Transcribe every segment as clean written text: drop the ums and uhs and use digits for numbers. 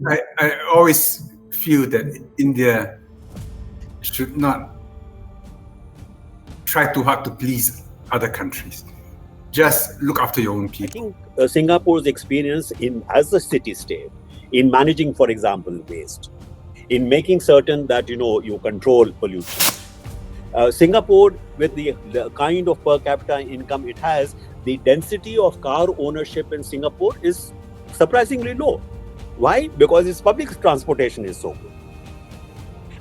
I always feel that India should not try too hard to please other countries. Just look after your own I people. think Singapore's experience as a city-state in managing, for example, waste, in making certain that you control pollution. Singapore, with the kind of per capita income it has, the density of car ownership in Singapore is surprisingly low. Why? Because its public transportation is so good.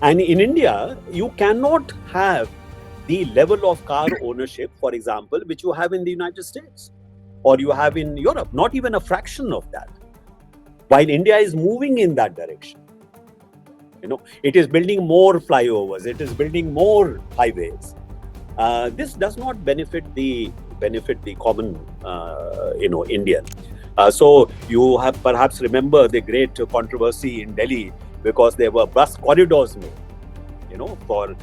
And in India, you cannot have the level of car ownership, for example, which you have in the United States or you have in Europe, not even a fraction of that. While India is moving in that direction, it is building more flyovers, it is building more highways. This does not benefit the common, Indian. So you have perhaps remember the great controversy in Delhi because there were bus corridors made, for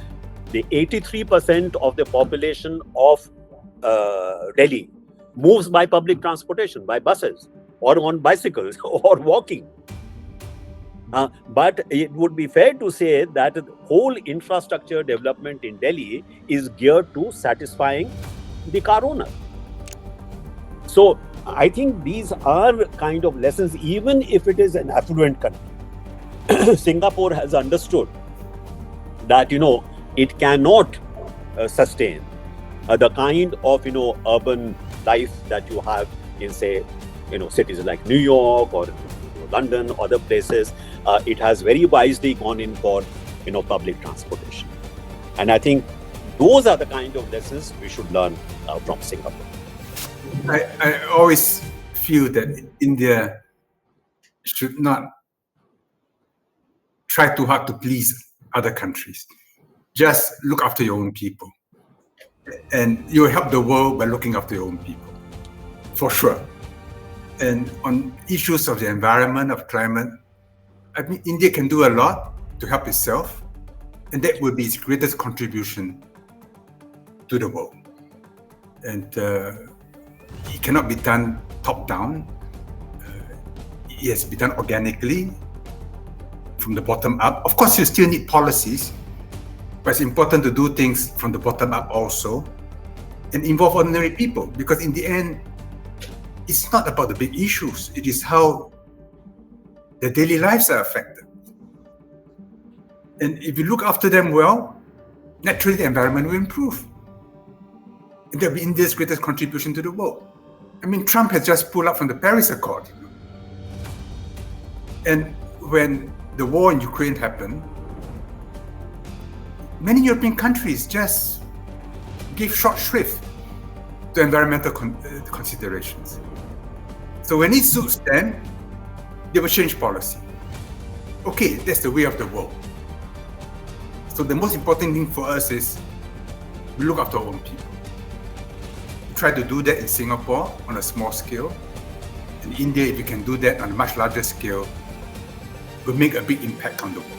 the 83% of the population of Delhi moves by public transportation, by buses or on bicycles or walking. But it would be fair to say that the whole infrastructure development in Delhi is geared to satisfying the car owner. So I think these are kind of lessons, even if it is an affluent country. Singapore has understood that, it cannot sustain the kind of, urban life that you have in, say, cities like New York or London, other places. It has very wisely gone in for, public transportation. And I think those are the kind of lessons we should learn from Singapore. I always feel that India should not try too hard to please other countries. Just look after your own people. And you will help the world by looking after your own people, for sure. And on issues of the environment, of climate, I mean, India can do a lot to help itself, and that will be its greatest contribution to the world. And it cannot be done top-down. It has to be done organically, from the bottom up. Of course, you still need policies, but it's important to do things from the bottom up also, and involve ordinary people, because in the end, it's not about the big issues. It is how their daily lives are affected. And if you look after them well, naturally the environment will improve. And that will be India's greatest contribution to the world. I mean, Trump has just pulled up from the Paris Accord. And when the war in Ukraine happened, many European countries just gave short shrift to environmental considerations. So when it suits them, they will change policy. Okay, that's the way of the world. So the most important thing for us is we look after our own people. We try to do that in Singapore on a small scale. In India, if we can do that on a much larger scale, will make a big impact on the world.